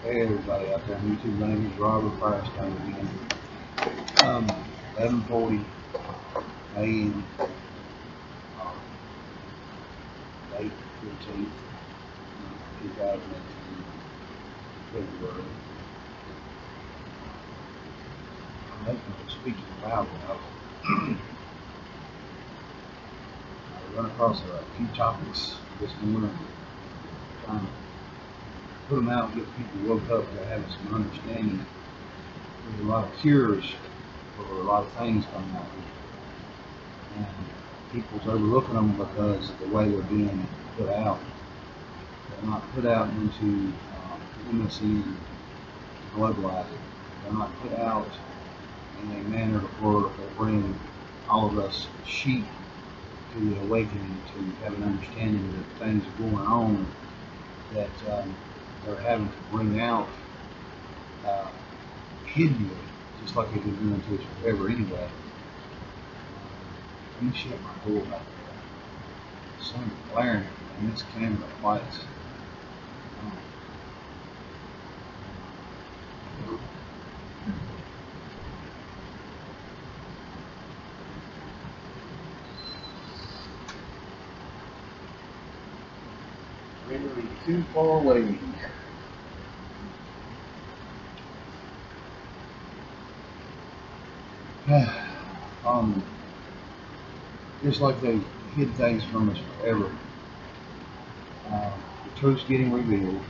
Everybody out there on YouTube, my name is Robert Firestone again. 11:40 a.m. Late 15th, 2018, February. I'm making a speaking loud enough. I run across a few topics this morning, trying to put them out, get people woke up to having some understanding. There's a lot of cures for a lot of things coming out here, and people's overlooking them because of the way they're being put out. They're not put out into MSN globalizing. They're not put out in a manner where will bring all of us sheep to the awakening, to have an understanding that things are going on that they're having to bring out hiddenly, just like they've been doing to us forever anyway. Let me shut my door back there. The sun's glaring and this camera lights. Really too far away. Just like they hid things from us forever. The truth's getting revealed.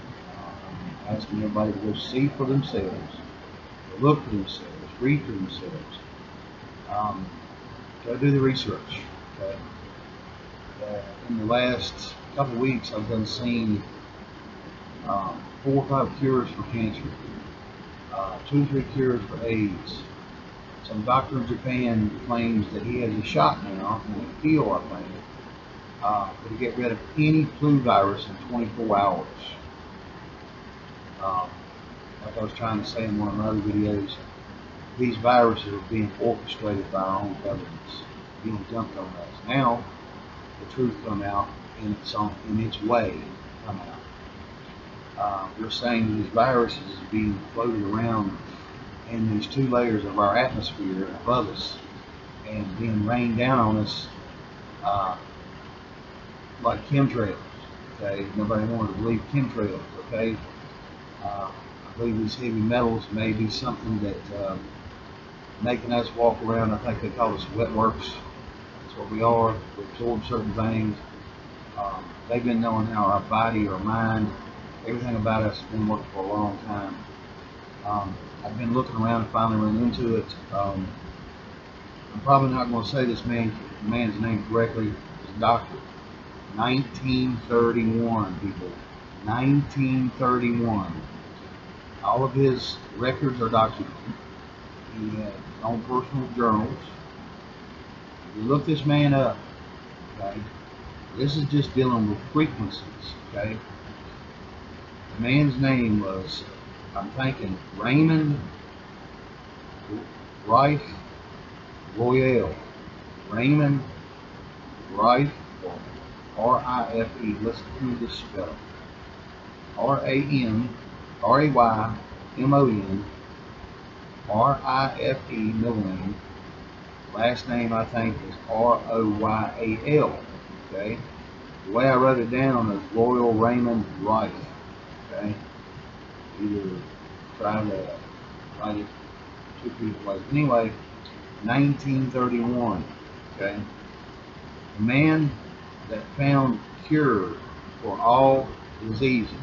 Asking everybody to go see for themselves, to look for themselves, read for themselves. Go do the research. Okay? In the last couple of weeks, I've done seen 4 or 5 cures for cancer, 2 or 3 cures for AIDS. Some doctor in Japan claims that he has a shot now in a pill, I think, to get rid of any flu virus in 24 hours. Like I was trying to say in one of my other videos, these viruses are being orchestrated by our own governments, being dumped on us. Now, the truth come out in its way come out. They're saying these viruses are being floated around in these 2 layers of our atmosphere above us and being rained down on us like chemtrails. Okay, nobody wanted to believe chemtrails. Okay, I believe these heavy metals may be something that making us walk around. I think they call us wet works. That's what we are. We absorb certain things. They've been knowing how our body, our mind, everything about us has been working for a long time. I've been looking around and finally run into it. I'm probably not going to say this man's name correctly. It's Dr. 1931, people. 1931. All of his records are documented. He had his own personal journals. If you look this man up, okay, this is just dealing with frequencies, okay? The man's name was, I'm thinking, Raymond Rife Royale. Raymond Rife, or R-I-F-E. Let's do this spell. R-A-Y-M-O-N R-I-F-E, middle name. Last name, I think, is R-O-Y-A-L. Okay? The way I wrote it down is Royal Raymond Rife. Okay? Either try to write it 2 people ways. Anyway, 1931. Okay? The man that found cure for all diseases.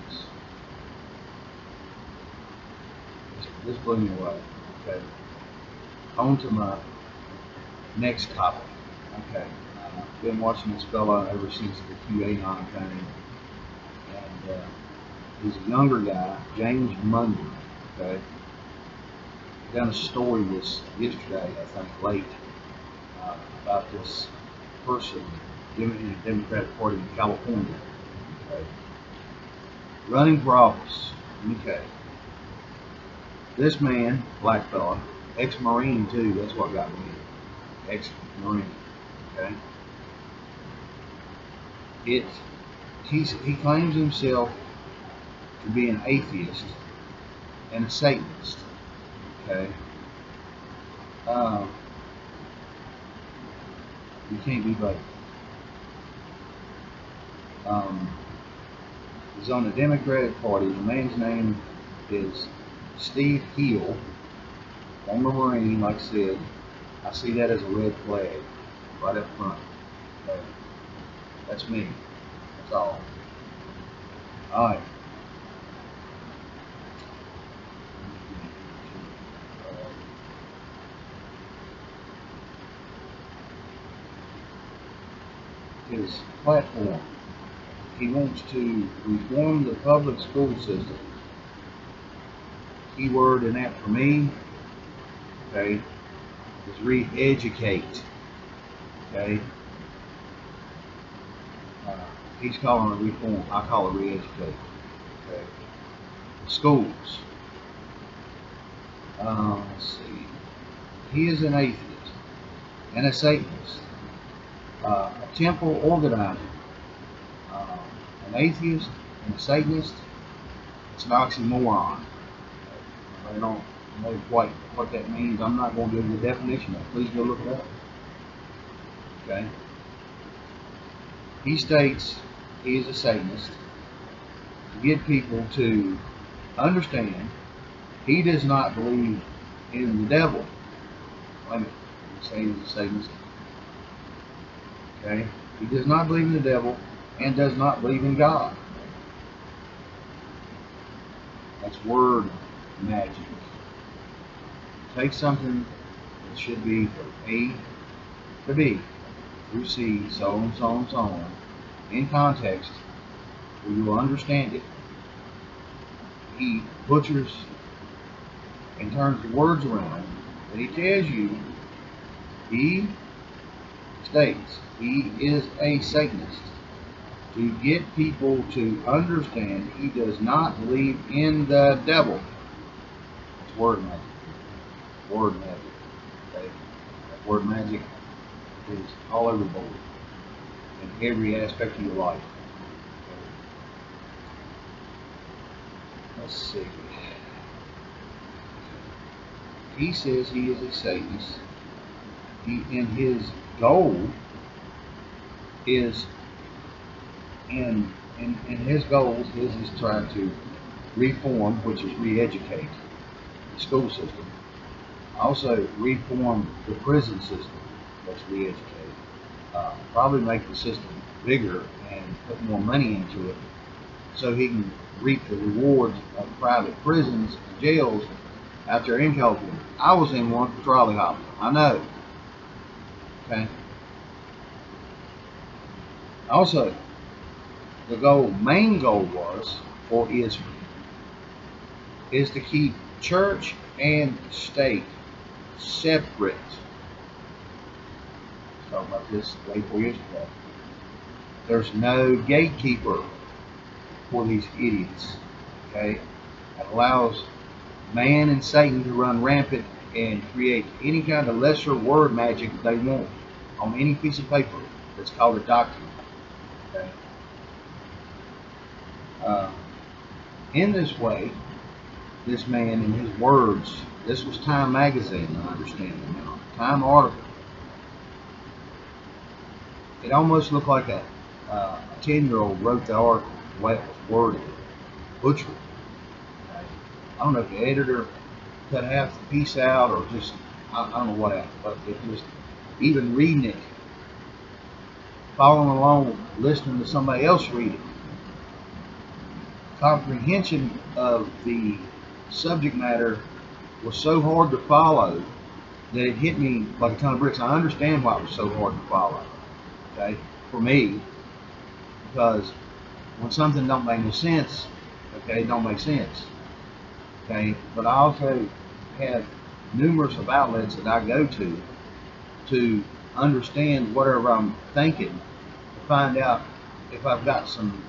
This blew me away. Okay. On to my next topic. Okay. I've been watching this fella ever since the QAnon thing. And he's a younger guy, James Munder. Okay. I done a story yesterday, I think, late, about this person in the Democratic Party in California. Okay. Running for office. Okay. This man, black fella, ex-Marine too, that's what got me. Ex-Marine, okay? He claims himself to be an atheist, and a Satanist. Okay. You can't be both. He's on the Democratic Party. The man's name is Steve Hill, former Marine, like I said. I see that as a red flag right up front. Okay. That's me. That's all. Alright. His platform. He wants to reform the public school system. Keyword in that for me, okay, is re-educate. Okay. He's calling it reform. I call it re-educate. Okay. Schools. Let's see. He is an atheist and a Satanist. A temple organizer. An atheist and a Satanist. It's an oxymoron. I don't know quite what that means. I'm not going to give you the definition of it. Please go look it up. Okay. He states he is a Satanist to get people to understand he does not believe in the devil. Wait a minute. He's saying he's a Satanist. Okay. He does not believe in the devil and does not believe in God. That's word magic. Take something that should be from A to B through C, so on, so on, so on, in context, where you will understand it. He butchers and turns the words around, but he tells you, he states he is a Satanist to get people to understand he does not believe in the devil. It's word magic. Word magic. Okay? That word magic is all over the board in every aspect of your life. Let's see. He says he is a Satanist. And his goal is in his goals is trying to reform, which is re-educate the school system. Also reform the prison system. Let's re-educate. Probably make the system bigger and put more money into it, so he can reap the rewards of private prisons and jails out there in California. I was in one for trolley hopping. I know. Okay. Also, the main goal was, or is to keep church and state separate. Talked about this day before yesterday. There's no gatekeeper for these idiots. Okay, it allows man and Satan to run rampant and create any kind of lesser word magic they want on any piece of paper that's called a document. Okay. In this way, this man and his words, this was Time magazine, I understand it now, Time article. It almost looked like a 10-year-old wrote the article, the way it was worded, butchered. Okay. I don't know if the editor cut half the piece out or just, I don't know what happened, but it just, even reading it, following along, listening to somebody else read it, comprehension of the subject matter was so hard to follow that it hit me like a ton of bricks. I understand why it was so hard to follow, okay, for me, because when something don't make no sense, okay, it don't make sense, okay, but I also have numerous of outlets that I go to understand whatever I'm thinking, to find out if I've got some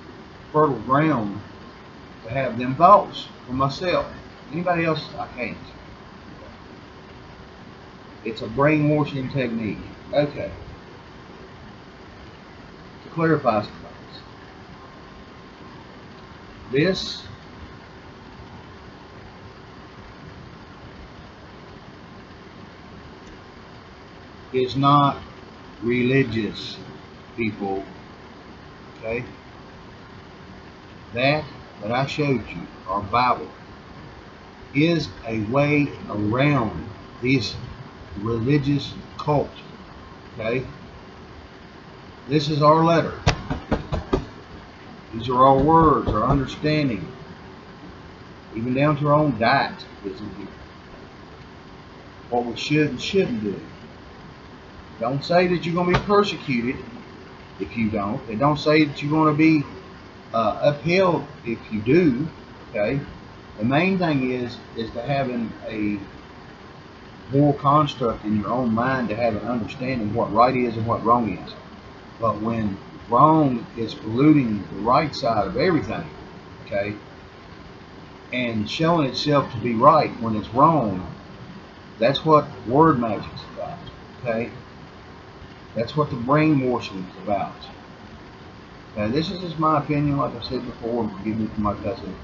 fertile ground to have them thoughts for myself. Anybody else, I can't. It's a brainwashing technique. Okay. To clarify some things, this is not religious, people. Okay? That I showed you, our Bible, is a way around this religious cult. Okay? This is our letter. These are our words, our understanding. Even down to our own diet is in here. What we should and shouldn't do. Don't say that you're going to be persecuted if you don't. They don't say that you're going to be upheld if you do. Okay? The main thing is to having a moral construct in your own mind, to have an understanding what right is and what wrong is. But when wrong is polluting the right side of everything, okay, and showing itself to be right when it's wrong, that's what word magic's about, okay? That's what the brainwashing is about. Okay, this is just my opinion, like I said before, and forgive me for my cussing.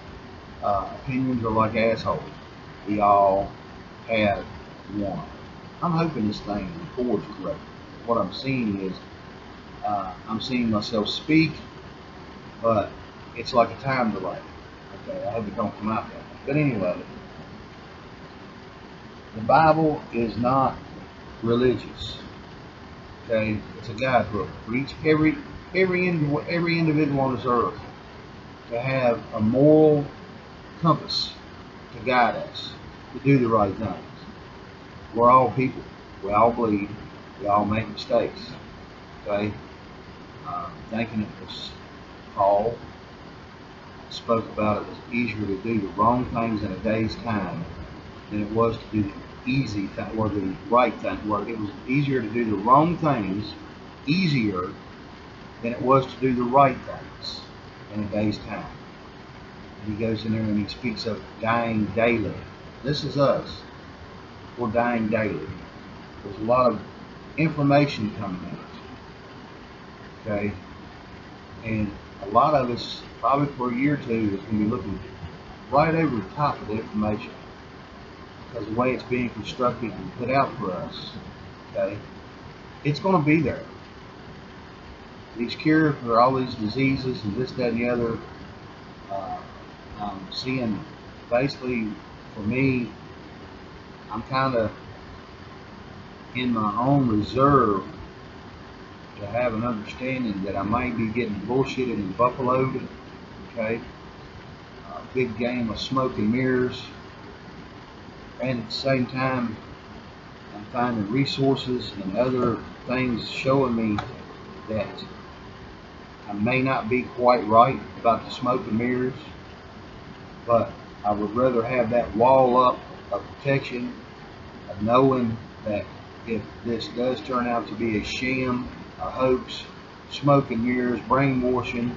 Opinions are like assholes. We all have one. I'm hoping this thing records correctly. What I'm seeing is, I'm seeing myself speak, but it's like a time delay. Okay, I hope it don't come out that way. But anyway, the Bible is not religious. Okay, it's a guidebook for every individual on this earth to have a moral compass to guide us to do the right things. We're all people. We all bleed. We all make mistakes. Okay. Thinking it was Paul spoke about it was easier to do the wrong things in a day's time than it was to do the easy thing or the right thing. Well, it was easier to do the wrong things easier than it was to do the right things in a day's time. And he goes in there and he speaks of dying daily. This is us. We're dying daily. There's a lot of information coming out. Okay? And a lot of us, probably for a year or two, is going to be looking right over the top of the information. Because the way it's being constructed and put out for us, okay, it's going to be there. These cures for all these diseases and this, that, and the other, I'm seeing, basically, for me, I'm kind of in my own reserve to have an understanding that I might be getting bullshitted and buffaloed, okay? A big game of smoke and mirrors. And at the same time, I'm finding resources and other things showing me that I may not be quite right about the smoke and mirrors, but I would rather have that wall up of protection, of knowing that if this does turn out to be a sham, a hoax, smoke and mirrors, brainwashing,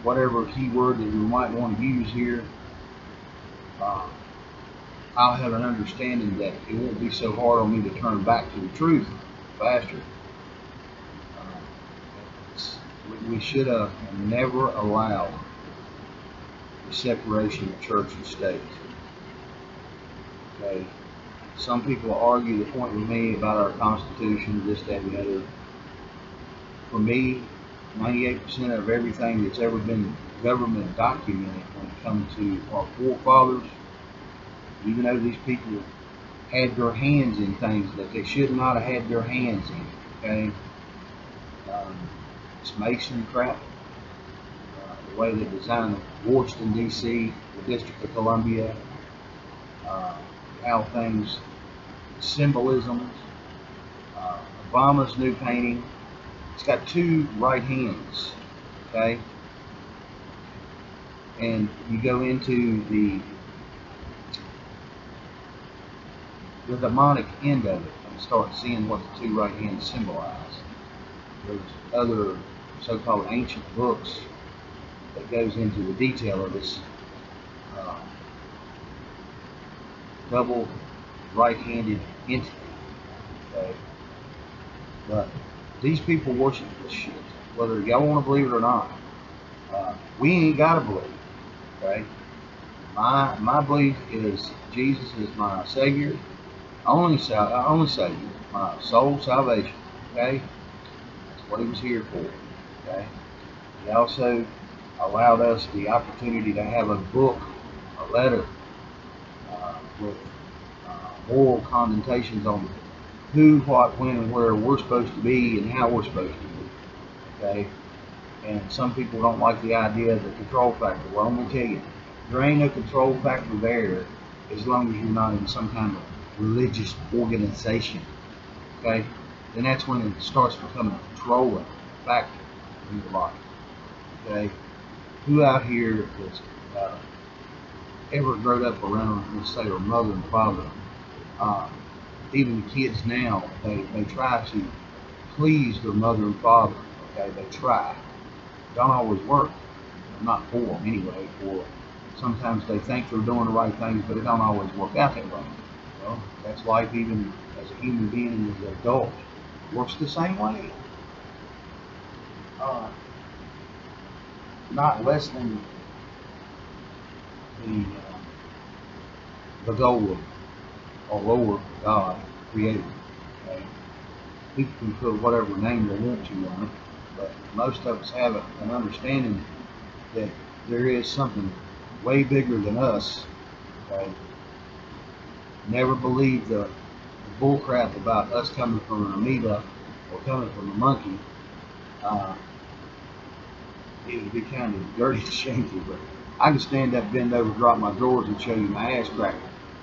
whatever keyword that we might want to use here, I'll have an understanding that it won't be so hard on me to turn back to the truth faster. We should have never allowed the separation of church and state. Okay. Some people argue the point with me about our Constitution, this, that, and the other. For me, 98% of everything that's ever been government documented when it comes to our forefathers, even though these people had their hands in things that they should not have had their hands in, okay? It's Mason crap. The way they designed Washington, D.C., the District of Columbia, how things, symbolisms, Obama's new painting. It's got two right hands, okay? And you go into the demonic end of it and start seeing what the two right hands symbolize. There's other so-called ancient books that goes into the detail of this double right-handed entity. Okay? But these people worship this shit, whether y'all want to believe it or not. We ain't gotta believe. Okay? My belief is Jesus is my Savior. I only say soul salvation. Okay, that's what he was here for. Okay, he also allowed us the opportunity to have a book, a letter with moral connotations on who, what, when, and where we're supposed to be and how we're supposed to be. Okay, and some people don't like the idea of the control factor. Well, I'm gonna tell you, there ain't no control factor there as long as you're not in some kind of religious organization. Okay, then that's when it starts becoming a controlling factor in your life. Okay, who out here has ever grown up around, let's say, their mother and father? Uh, Even the kids now, they try to please their mother and father. Okay, they try. Don't always work. Not for them anyway. For sometimes they think they're doing the right things, but it don't always work out that way. Well, that's life even as a human being and as an adult. It works the same way. Uh, Not lessening the the goal of or lower God created. Okay? People can put whatever name they want to on it, but most of us have an understanding that there is something way bigger than us. Okay? Never believe the bull crap about us coming from an amoeba or coming from a monkey. Uh, it would be kind of dirty and shameful, but I can stand up, bend over, drop my drawers, and show you my ass cracker.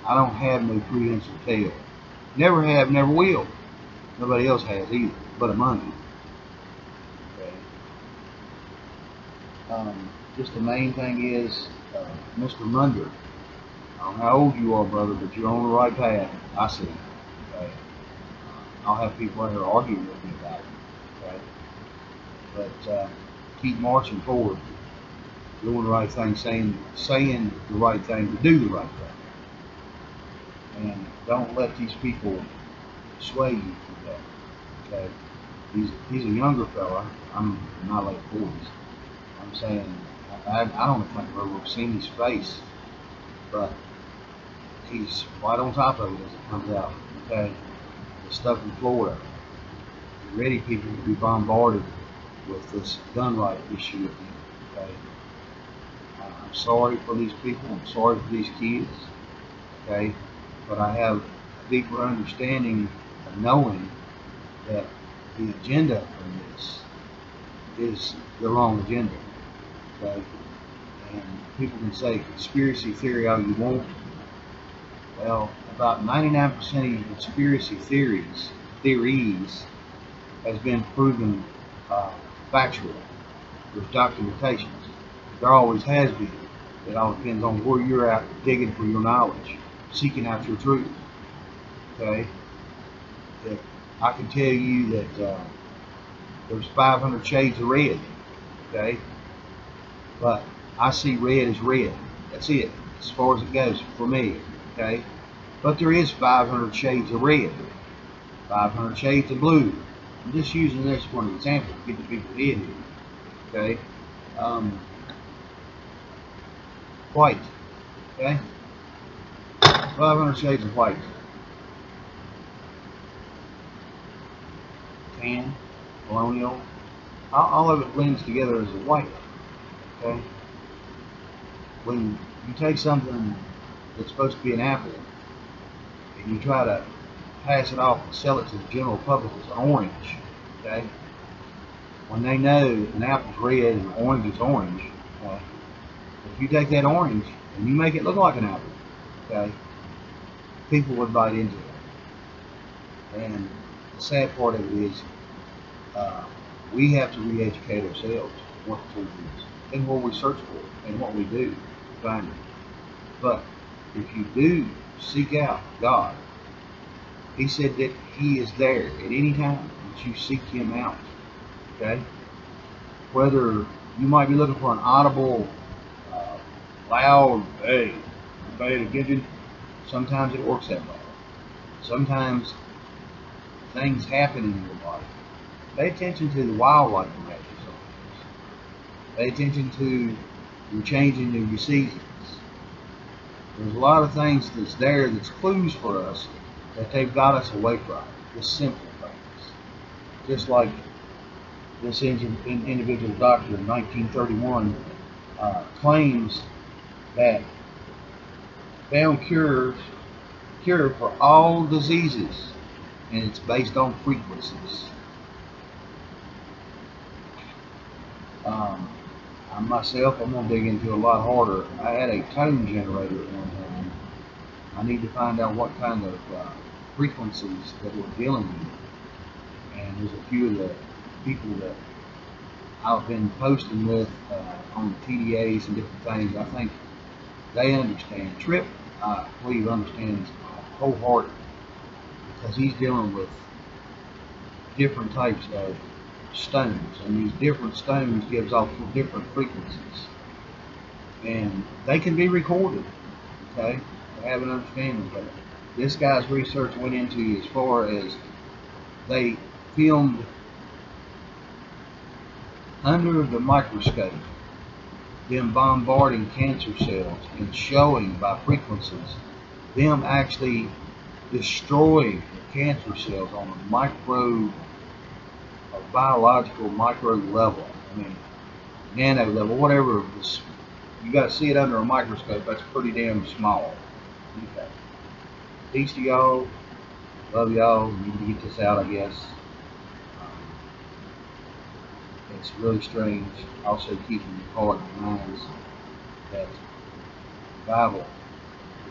I don't have no prehensile tail. Never have, never will. Nobody else has either, but a monkey. Okay. Just the main thing is, Mr. Munder. I don't know how old you are, brother, but you're on the right path. I see. Okay. I'll have people out here arguing with me about it. Okay. But keep marching forward, doing the right thing, saying the right thing to do the right thing, and don't let these people sway you from that. Okay. He's a younger fella. I'm in my late 40s. I'm saying I don't think I've ever seen his face, but he's right on top of it as it comes out. Okay, the stuff in Florida, ready people to be bombarded with this gun right issue again. Okay, I'm sorry for these people. I'm sorry for these kids. Okay, but I have a deeper understanding of knowing that the agenda from this is the wrong agenda. Okay, and people can say conspiracy theory all you want. Well, about 99% of conspiracy theories has been proven factual. There's documentations. There always has been. It all depends on where you're out digging for your knowledge, seeking out your truth. Okay? If I can tell you that there's 500 shades of red. Okay? But I see red as red. That's it, as far as it goes for me. Okay? But there is 500 shades of red, 500 shades of blue. I'm just using this for an example to get the people in here. Okay? White. Okay? 500 shades of white. Tan, colonial, all of it blends together as a white. Okay? When you take something that's supposed to be an apple and you try to pass it off and sell it to the general public as an orange, okay? When they know an apple's red and an orange is orange, okay? If you take that orange and you make it look like an apple, okay, people would bite into it. And the sad part of it is we have to re-educate ourselves what the truth is and what we search for and what we do to find it. But if you do seek out God, He said that He is there at any time that you seek Him out. Okay? Whether you might be looking for an audible, loud, hey, pay attention, sometimes it works that way. Sometimes things happen in your life. Pay attention to the wildlife around you sometimes. Pay attention to your changing of your seasons. There's a lot of things that's there that's clues for us that they've got us away from, the simple things. Just like this individual doctor in 1931 claims that found cure for all diseases, and it's based on frequencies. I myself, I'm going to dig into a lot harder. I had a tone generator at one time. I need to find out what kind of frequencies that we're dealing with. And there's a few of the people that I've been posting with on the TDAs and different things. I think they understand. Tripp, I believe, understands wholeheartedly, because he's dealing with different types of stones, and these different stones gives off different frequencies, and they can be recorded. Okay, I have an understanding, but this guy's research went into as far as they filmed under the microscope them bombarding cancer cells and showing by frequencies them actually destroying the cancer cells on a biological micro level. I mean, nano level, whatever. You got to see it under a microscope. That's pretty damn small. Okay. Peace to y'all. Love y'all. Need to get this out, I guess. It's really strange. Also keeping the heart and minds that the Bible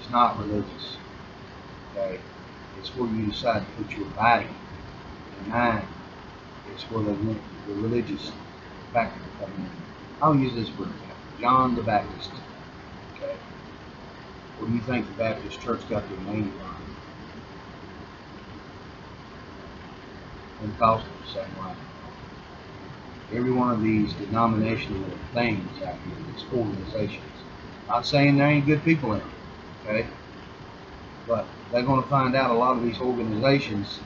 is not religious. Okay? It's where you decide to put your body and mind. It's where the religious factor come in. I'll use this for example. John the Baptist. Okay? Where do you think the Baptist church got their name from? Pentecostal, same way. Every one of these denominational things out here, these organizations. Not saying there ain't good people in them, okay? But they're going to find out a lot of these organizations.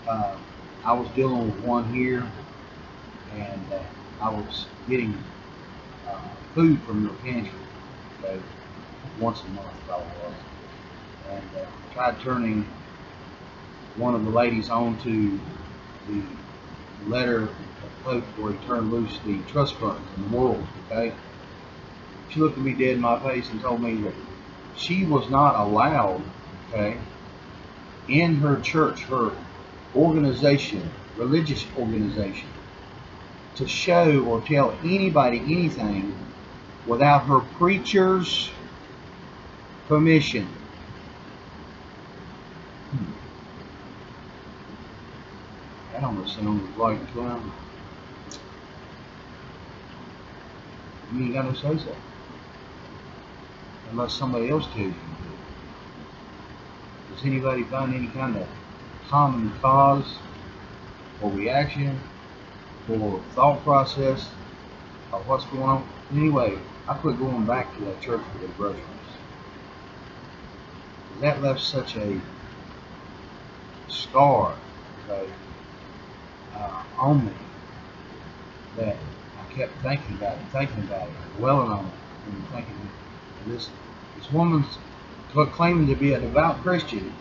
I was dealing with one here, and I was getting food from their pantry, okay, once a month probably was, and tried turning one of the ladies onto the letter of hope where he turned loose the trust funds in the world, okay? She looked at me dead in my face and told me that she was not allowed, okay, in her church, her organization, religious organization, to show or tell anybody anything without her preacher's permission. That almost sounds right to him. You ain't got no say so. Unless somebody else tells you to do it. Does anybody find any kind of common cause or reaction or thought process of what's going on? Anyway, I quit going back to that church for the groceries. That left such a scar, okay, on me, that I kept thinking about it, dwelling on it, and thinking, this woman's claiming to be a devout Christian,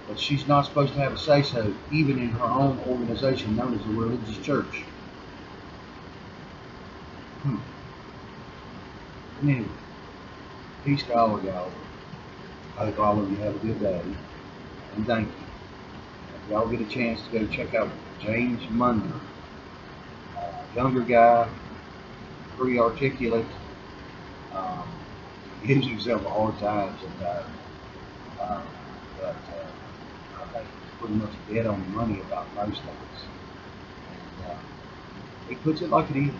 but she's not supposed to have a say-so, even in her own organization known as a religious church. Anyway, peace to all of y'all. I hope all of you have a good day, and thank you. If y'all get a chance to go check out James Munder, younger guy, pretty articulate, gives himself a hard time sometimes, but I think he's pretty much dead on the money about most things, and he puts it like it is.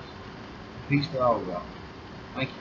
Peace to all of y'all. Thank you.